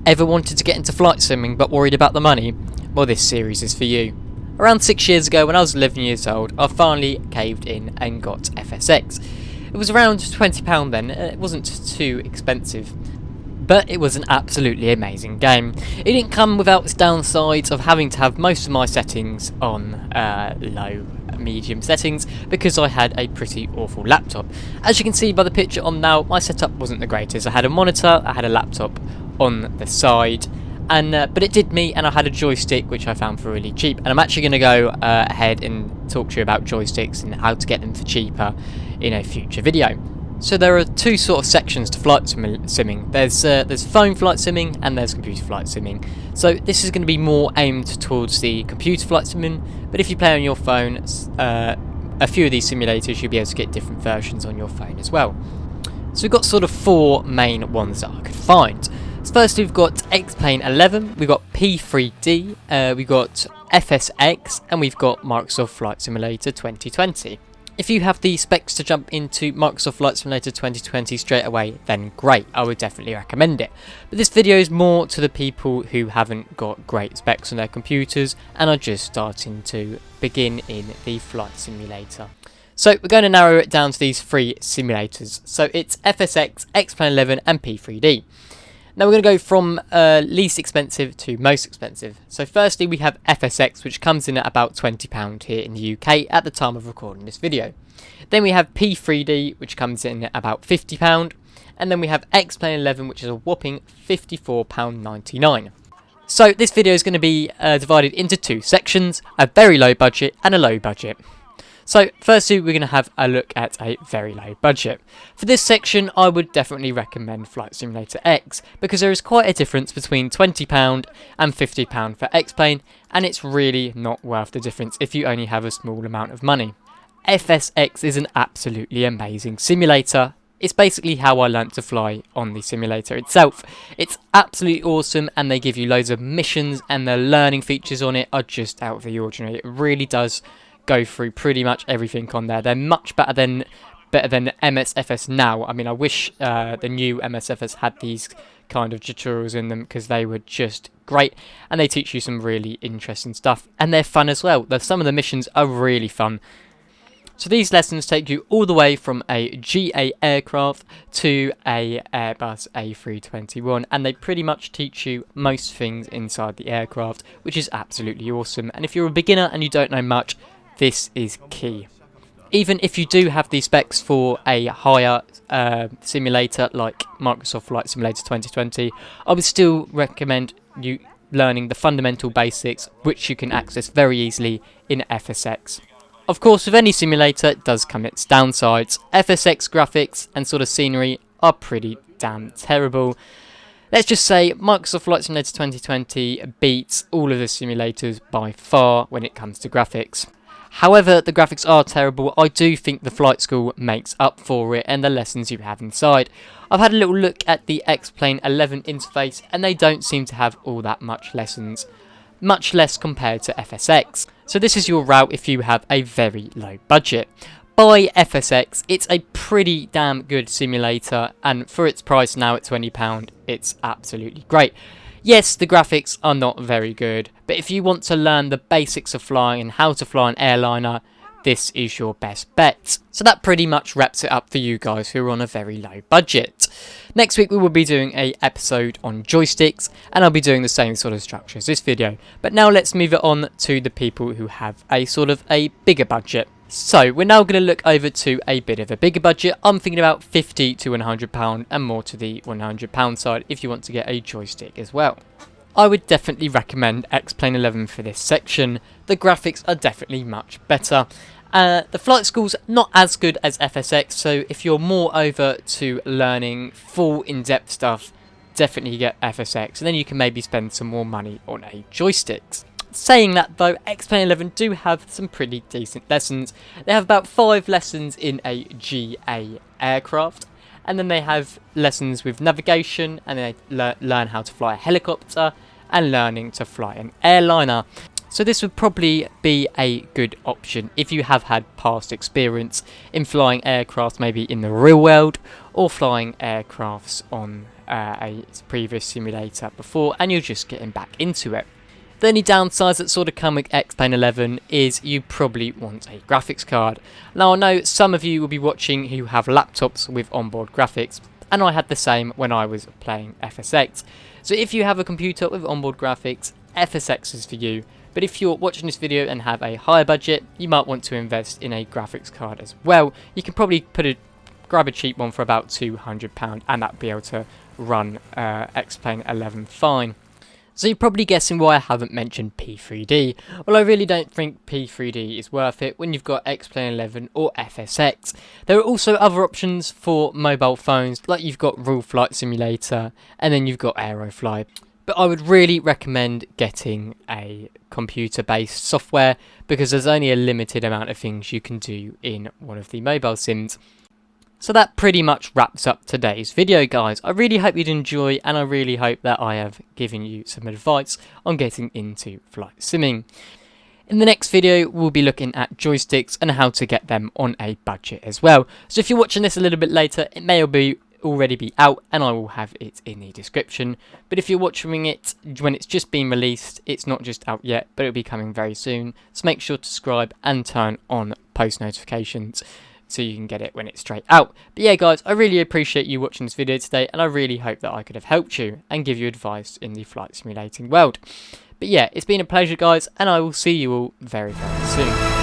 Ever wanted to get into flight simming but worried about the money? Well, this series is for you. Around 6 years ago, when I was 11 years old, I finally caved in and got FSX. It was around £20 then, it wasn't too expensive, but it was an absolutely amazing game. It didn't come without its downsides of having to have most of my settings on low, medium settings because I had a pretty awful laptop. As you can see by the picture on now, my setup wasn't the greatest. I had a monitor, I had a laptop on the side, and but it did me, and I had a joystick which I found for really cheap. And I'm actually going to go ahead and talk to you about joysticks and how to get them for cheaper in a future video. So there are two sort of sections to flight simming. There's phone flight simming and there's computer flight simming. So this is going to be more aimed towards the computer flight simming, but if you play on your phone, a few of these simulators you'll be able to get different versions on your phone as well. So we've got sort of four main ones that I could find. So first we've got X-Plane 11, we've got P3D, we've got FSX, and we've got Microsoft Flight Simulator 2020. If you have the specs to jump into Microsoft Flight Simulator 2020 straight away, then great, I would definitely recommend it. But this video is more to the people who haven't got great specs on their computers and are just starting to begin in the flight simulator. So we're going to narrow it down to these three simulators. So it's FSX, X-Plane 11 and P3D. Now we're going to go from least expensive to most expensive. So firstly we have FSX, which comes in at about £20 here in the UK at the time of recording this video. Then we have P3D, which comes in at about £50. And then we have X-Plane 11, which is a whopping £54.99. So this video is going to be divided into two sections, a very low budget and a low budget. So firstly we're going to have a look at a very low budget. For this section I would definitely recommend Flight Simulator X because there is quite a difference between £20 and £50 for X-Plane, and it's really not worth the difference if you only have a small amount of money. FSX is an absolutely amazing simulator. It's basically how I learnt to fly on the simulator itself. It's absolutely awesome, and they give you loads of missions, and the learning features on it are just out of the ordinary. It really does go through pretty much everything on there. They're much better than MSFS now. I mean, I wish the new MSFS had these kind of tutorials in them because they were just great, and they teach you some really interesting stuff, and they're fun as well. Some of the missions are really fun. So these lessons take you all the way from a GA aircraft to a Airbus A321, and they pretty much teach you most things inside the aircraft, which is absolutely awesome. And if you're a beginner and you don't know much, this is key. Even if you do have the specs for a higher simulator like Microsoft Flight Simulator 2020, I would still recommend you learning the fundamental basics, which you can access very easily in FSX. Of course, with any simulator, it does come its downsides. FSX graphics and sort of scenery are pretty damn terrible. Let's just say Microsoft Flight Simulator 2020 beats all of the simulators by far when it comes to graphics. However, the graphics are terrible. I do think the flight school makes up for it and the lessons you have inside. I've had a little look at the X-Plane 11 interface, and they don't seem to have all that much lessons. Much less compared to FSX. So this is your route if you have a very low budget. Buy FSX, it's a pretty damn good simulator, and for its price now at £20, it's absolutely great. Yes, the graphics are not very good, but if you want to learn the basics of flying and how to fly an airliner, this is your best bet. So that pretty much wraps it up for you guys who are on a very low budget. Next week we will be doing an episode on joysticks, and I'll be doing the same sort of structure as this video. But now let's move it on to the people who have a sort of a bigger budget. So we're now going to look over to a bit of a bigger budget. I'm thinking about £50 to £100 and more to the £100 side if you want to get a joystick as well. I would definitely recommend X-Plane 11 for this section. The graphics are definitely much better. The flight school's not as good as FSX, so if you're more over to learning full in-depth stuff, definitely get FSX, and then you can maybe spend some more money on a joysticks. Saying that though, X-Plane 11 do have some pretty decent lessons. They have about 5 lessons in a GA aircraft, and then they have lessons with navigation, and they learn how to fly a helicopter and learning to fly an airliner. So this would probably be a good option if you have had past experience in flying aircraft maybe in the real world, or flying aircrafts on a previous simulator before and you're just getting back into it. The only downsides that sort of come with X-Plane 11 is you probably want a graphics card. Now I know some of you will be watching who have laptops with onboard graphics, and I had the same when I was playing FSX. So if you have a computer with onboard graphics, FSX is for you. But if you're watching this video and have a higher budget, you might want to invest in a graphics card as well. You can probably grab a cheap one for about £200 and that'll be able to run X-Plane 11 fine. So you're probably guessing why I haven't mentioned P3D. Well, I really don't think P3D is worth it when you've got X-Plane 11 or FSX. There are also other options for mobile phones, like you've got Real Flight Simulator and then you've got Aerofly. But I would really recommend getting a computer-based software because there's only a limited amount of things you can do in one of the mobile sims. So that pretty much wraps up today's video, guys. I really hope you'd enjoy, and I really hope that I have given you some advice on getting into flight simming. In the next video, we'll be looking at joysticks and how to get them on a budget as well. So if you're watching this a little bit later, it may already be out, and I will have it in the description. But if you're watching it when it's just been released, it's not just out yet, but it'll be coming very soon. So make sure to subscribe and turn on post notifications so you can get it when it's straight out. But yeah, guys, I really appreciate you watching this video today, and I really hope that I could have helped you and give you advice in the flight simulating world. But yeah, it's been a pleasure, guys, and I will see you all very, very soon.